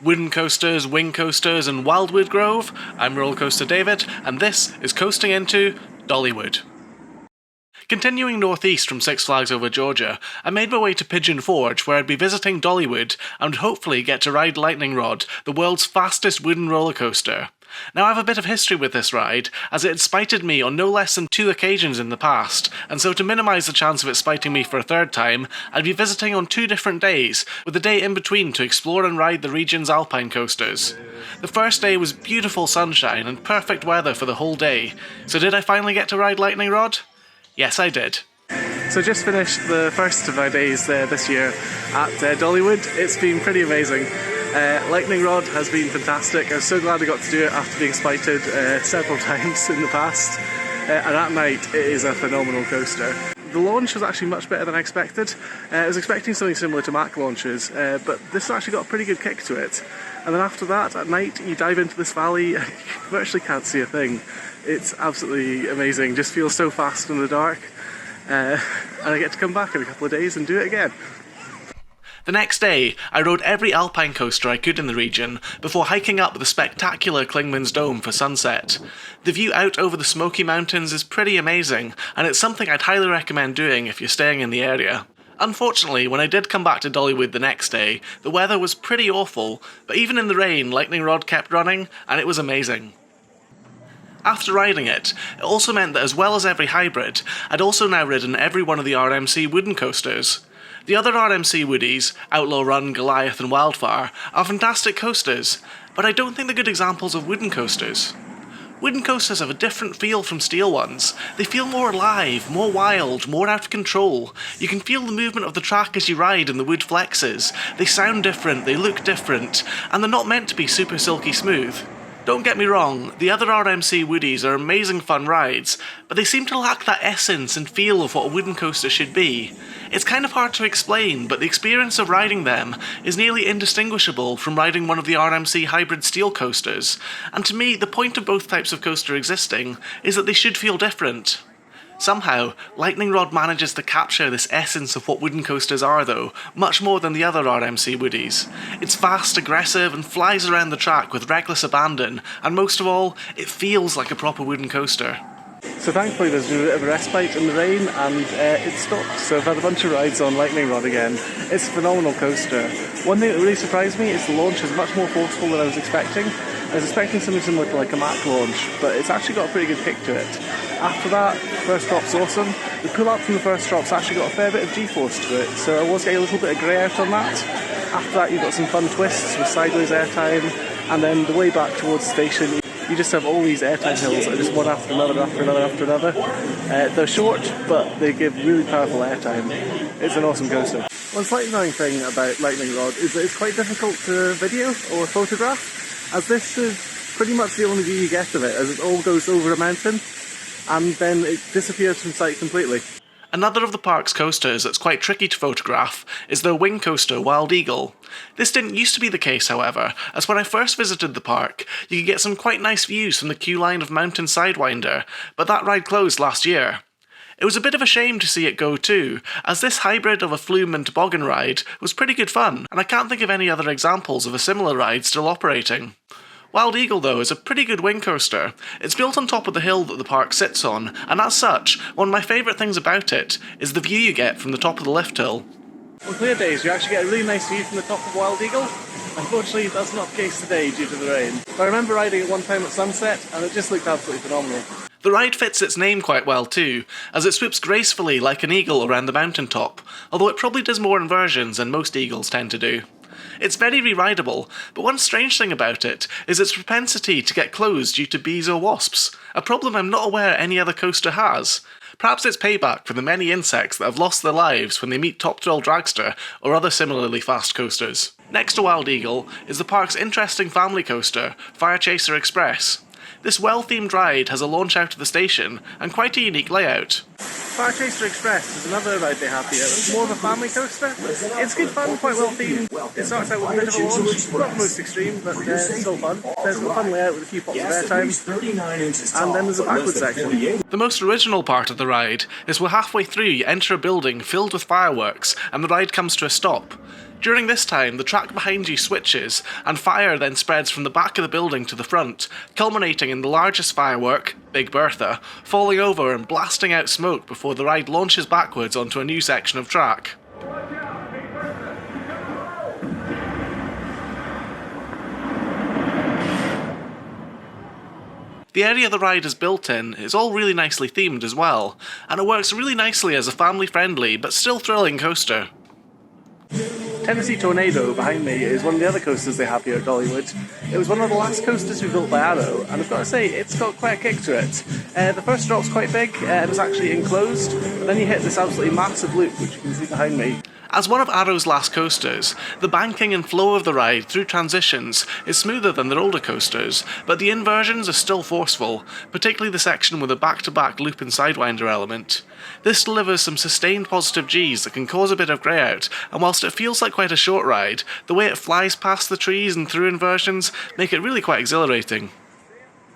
wooden coasters, wing coasters, and Wildwood Grove. I'm Rollercoaster David, and this is Coasting into Dollywood. Continuing northeast from Six Flags Over Georgia, I made my way to Pigeon Forge, where I'd be visiting Dollywood and would hopefully get to ride Lightning Rod, the world's fastest wooden roller coaster. Now I have a bit of history with this ride, as it had spited me on no less than 2 occasions in the past, and so to minimise the chance of it spiting me for a third time, I'd be visiting on 2 different days, with a day in between to explore and ride the region's alpine coasters. The first day was beautiful sunshine and perfect weather for the whole day, so did I finally get to ride Lightning Rod? Yes, I did. So just finished the first of my days this year at Dollywood. It's been pretty amazing. Lightning Rod has been fantastic. I'm so glad I got to do it after being spited several times in the past. And at night, it is a phenomenal coaster. The launch was actually much better than I expected. I was expecting something similar to Mac launches, but this actually got a pretty good kick to it. And then after that, at night, you dive into this valley, and you virtually can't see a thing. It's absolutely amazing, just feels so fast in the dark. And I get to come back in a couple of days and do it again. The next day, I rode every alpine coaster I could in the region, before hiking up the spectacular Clingman's Dome for sunset. The view out over the Smoky Mountains is pretty amazing, and it's something I'd highly recommend doing if you're staying in the area. Unfortunately, when I did come back to Dollywood the next day, the weather was pretty awful, but even in the rain, Lightning Rod kept running, and it was amazing. After riding it, it also meant that as well as every hybrid, I'd also now ridden every one of the RMC wooden coasters. The other RMC woodies, Outlaw Run, Goliath and Wildfire, are fantastic coasters, but I don't think they're good examples of wooden coasters. Wooden coasters have a different feel from steel ones. They feel more alive, more wild, more out of control. You can feel the movement of the track as you ride and the wood flexes. They sound different, they look different, and they're not meant to be super silky smooth. Don't get me wrong, the other RMC woodies are amazing fun rides, but they seem to lack that essence and feel of what a wooden coaster should be. It's kind of hard to explain, but the experience of riding them is nearly indistinguishable from riding one of the RMC hybrid steel coasters, and to me the point of both types of coaster existing is that they should feel different. Somehow, Lightning Rod manages to capture this essence of what wooden coasters are though, much more than the other RMC woodies. It's fast, aggressive, and flies around the track with reckless abandon, and most of all, it feels like a proper wooden coaster. So thankfully there's been a bit of a respite in the rain and it stopped, so I've had a bunch of rides on Lightning Rod again. It's a phenomenal coaster. One thing that really surprised me is the launch is much more forceful than I was expecting. I was expecting something similar to like a Mac launch, but it's actually got a pretty good kick to it. After that, first drop's awesome. The pull up from the first drop's actually got a fair bit of G-force to it, so I was getting a little bit of grey out on that. After that you've got some fun twists with sideways airtime, and then the way back towards the station you just have all these airtime hills that are just one after another after another after another. They're short, but they give really powerful airtime. It's an awesome coaster. One slightly annoying thing about Lightning Rod is that it's quite difficult to video or photograph, as this is pretty much the only view you get of it, as it all goes over a mountain, and then it disappears from sight completely. Another of the park's coasters that's quite tricky to photograph is their wing coaster Wild Eagle. This didn't used to be the case, however, as when I first visited the park, you could get some quite nice views from the queue line of Mountain Sidewinder, but that ride closed last year. It was a bit of a shame to see it go too, as this hybrid of a flume and toboggan ride was pretty good fun, and I can't think of any other examples of a similar ride still operating. Wild Eagle, though, is a pretty good wing coaster. It's built on top of the hill that the park sits on, and as such, one of my favourite things about it is the view you get from the top of the lift hill. On clear days, you actually get a really nice view from the top of Wild Eagle. Unfortunately, that's not the case today due to the rain. But I remember riding it one time at sunset, and it just looked absolutely phenomenal. The ride fits its name quite well too, as it swoops gracefully like an eagle around the mountaintop, although it probably does more inversions than most eagles tend to do. It's very re-rideable, but one strange thing about it is its propensity to get closed due to bees or wasps, a problem I'm not aware any other coaster has. Perhaps it's payback for the many insects that have lost their lives when they meet Top Thrill Dragster or other similarly fast coasters. Next to Wild Eagle is the park's interesting family coaster, Firechaser Express. This well-themed ride has a launch out of the station and quite a unique layout. Firechaser Express is another ride they have here. It's more of a family coaster. It's good fun, quite well themed. It starts out with a bit of a launch, not the most extreme, but it's still fun. There's a fun layout with a few pops of airtime, and then there's a backward section. The most original part of the ride is where halfway through you enter a building filled with fireworks and the ride comes to a stop. During this time, the track behind you switches, and fire then spreads from the back of the building to the front, culminating in the largest firework, Big Bertha, falling over and blasting out smoke before the ride launches backwards onto a new section of track. The area the ride is built in is all really nicely themed as well, and it works really nicely as a family-friendly but still thrilling coaster. Tennessee Tornado behind me is one of the other coasters they have here at Dollywood. It was one of the last coasters we built by Arrow, and I've got to say, it's got quite a kick to it. The first drop's quite big, and it's actually enclosed, but then you hit this absolutely massive loop, which you can see behind me. As one of Arrow's last coasters, the banking and flow of the ride through transitions is smoother than their older coasters, but the inversions are still forceful, particularly the section with a back-to-back loop and sidewinder element. This delivers some sustained positive Gs that can cause a bit of grey out, and whilst it feels like quite a short ride, the way it flies past the trees and through inversions make it really quite exhilarating.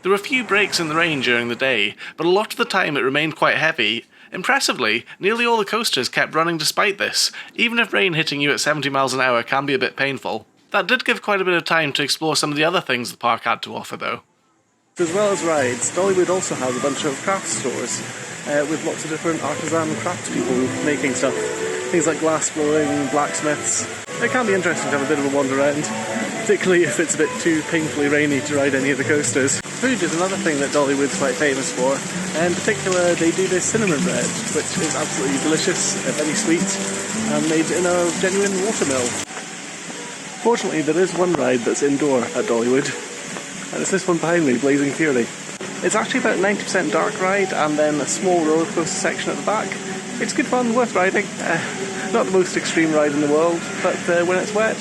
There were a few breaks in the rain during the day, but a lot of the time it remained quite heavy. Impressively, nearly all the coasters kept running despite this, even if rain hitting you at 70 miles an hour can be a bit painful. That did give quite a bit of time to explore some of the other things the park had to offer though. As well as rides, Dollywood also has a bunch of craft stores, with lots of different artisan craft people making stuff. Things like glass blowing, blacksmiths. It can be interesting to have a bit of a wander around, particularly if it's a bit too painfully rainy to ride any of the coasters. Food is another thing that Dollywood's quite famous for. In particular, they do this cinnamon bread, which is absolutely delicious, very sweet, and made in a genuine watermill. Fortunately, there is one ride that's indoor at Dollywood, and it's this one behind me, Blazing Fury. It's actually about 90% dark ride, and then a small roller coaster section at the back. It's good fun, worth riding. Not the most extreme ride in the world, but when it's wet,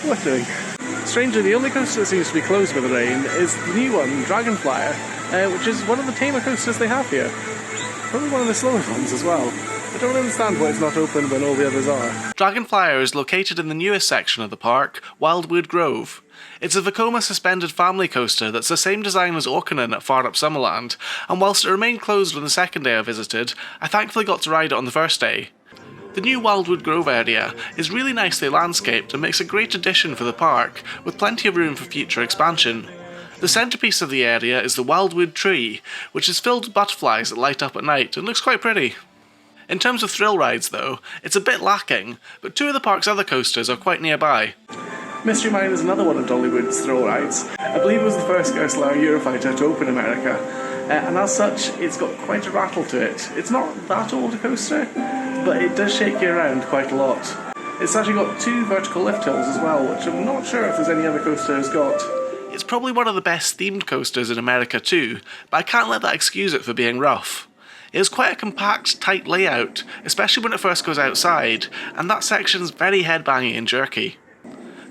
worth doing. Strangely, the only coaster that seems to be closed by the rain is the new one, Dragonflier, which is one of the tamer coasters they have here. Probably one of the slower ones as well. I don't understand why it's not open when all the others are. Dragonflier is located in the newest section of the park, Wildwood Grove. It's a Vekoma suspended family coaster that's the same design as Orkanen at Far Up Summerland, and whilst it remained closed on the second day I visited, I thankfully got to ride it on the first day. The new Wildwood Grove area is really nicely landscaped and makes a great addition for the park, with plenty of room for future expansion. The centrepiece of the area is the Wildwood tree, which is filled with butterflies that light up at night and looks quite pretty. In terms of thrill rides though, it's a bit lacking, but two of the park's other coasters are quite nearby. Mystery Mine is another one of Dollywood's thrill rides. I believe it was the first Gerstlauer Eurofighter to open in America, and as such, it's got quite a rattle to it. It's not that old a coaster, but it does shake you around quite a lot. It's actually got two vertical lift hills as well, which I'm not sure if there's any other coaster has got. It's probably one of the best themed coasters in America too, but I can't let that excuse it for being rough. It is quite a compact, tight layout, especially when it first goes outside, and that section's very headbangy and jerky.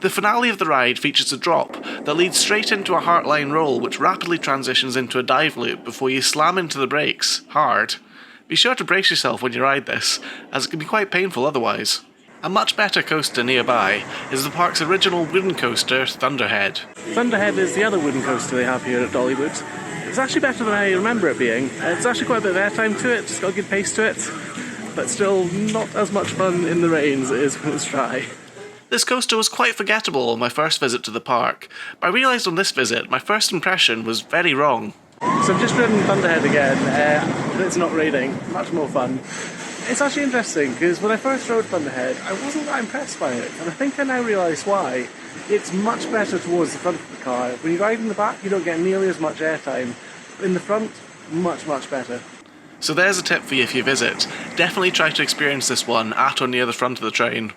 The finale of the ride features a drop that leads straight into a heartline roll which rapidly transitions into a dive loop before you slam into the brakes, hard. Be sure to brace yourself when you ride this, as it can be quite painful otherwise. A much better coaster nearby is the park's original wooden coaster, Thunderhead. Thunderhead is the other wooden coaster they have here at Dollywood. It's actually better than I remember it being. It's actually quite a bit of airtime to it, it's got a good pace to it, but still not as much fun in the rain as it is when it's dry. This coaster was quite forgettable on my first visit to the park, but I realised on this visit my first impression was very wrong. So I've just ridden Thunderhead again, but it's not raining, much more fun. It's actually interesting, because when I first rode Thunderhead, I wasn't that impressed by it, and I think I now realise why. It's much better towards the front of the car. When you ride in the back, you don't get nearly as much airtime. In the front, much, much better. So there's a tip for you if you visit. Definitely try to experience this one at or near the front of the train.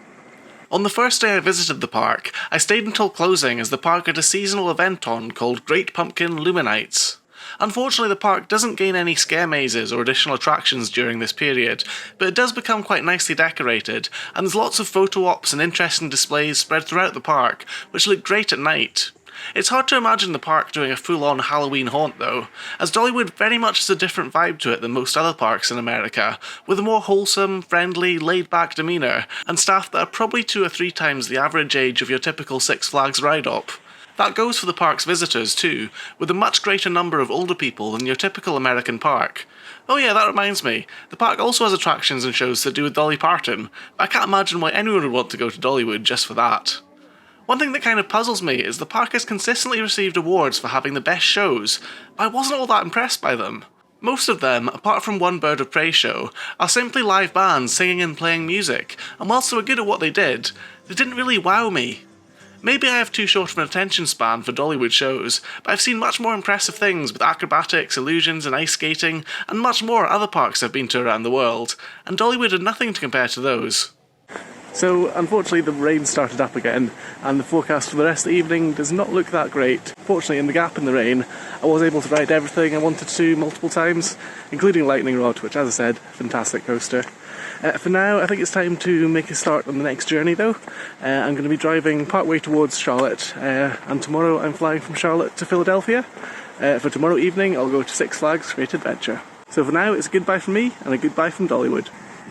On the first day I visited the park, I stayed until closing as the park had a seasonal event on called Great Pumpkin Luninights. Unfortunately, the park doesn't gain any scare mazes or additional attractions during this period, but it does become quite nicely decorated, and there's lots of photo ops and interesting displays spread throughout the park, which look great at night. It's hard to imagine the park doing a full-on Halloween haunt though, as Dollywood very much has a different vibe to it than most other parks in America, with a more wholesome, friendly, laid-back demeanour, and staff that are probably 2 or 3 times the average age of your typical Six Flags ride-op. That goes for the park's visitors too, with a much greater number of older people than your typical American park. Oh yeah, that reminds me, the park also has attractions and shows to do with Dolly Parton, but I can't imagine why anyone would want to go to Dollywood just for that. One thing that kind of puzzles me is the park has consistently received awards for having the best shows, but I wasn't all that impressed by them. Most of them, apart from one Bird of Prey show, are simply live bands singing and playing music, and whilst they were good at what they did, they didn't really wow me. Maybe I have too short of an attention span for Dollywood shows, but I've seen much more impressive things with acrobatics, illusions and ice skating, and much more at other parks I've been to around the world, and Dollywood had nothing to compare to those. So, unfortunately the rain started up again, and the forecast for the rest of the evening does not look that great. Fortunately, in the gap in the rain, I was able to ride everything I wanted to multiple times, including Lightning Rod, which, as I said, fantastic coaster. For now, I think it's time to make a start on the next journey though. I'm going to be driving partway towards Charlotte, and tomorrow I'm flying from Charlotte to Philadelphia. For tomorrow evening, I'll go to Six Flags Great Adventure. So for now, it's a goodbye from me, and a goodbye from Dollywood.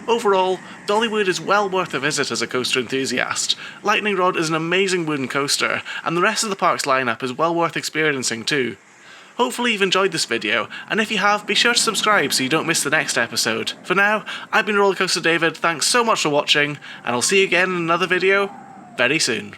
Overall, Dollywood is well worth a visit as a coaster enthusiast. Lightning Rod is an amazing wooden coaster, and the rest of the park's lineup is well worth experiencing too. Hopefully you've enjoyed this video, and if you have, be sure to subscribe so you don't miss the next episode. For now, I've been Rollercoaster David, thanks so much for watching, and I'll see you again in another video very soon.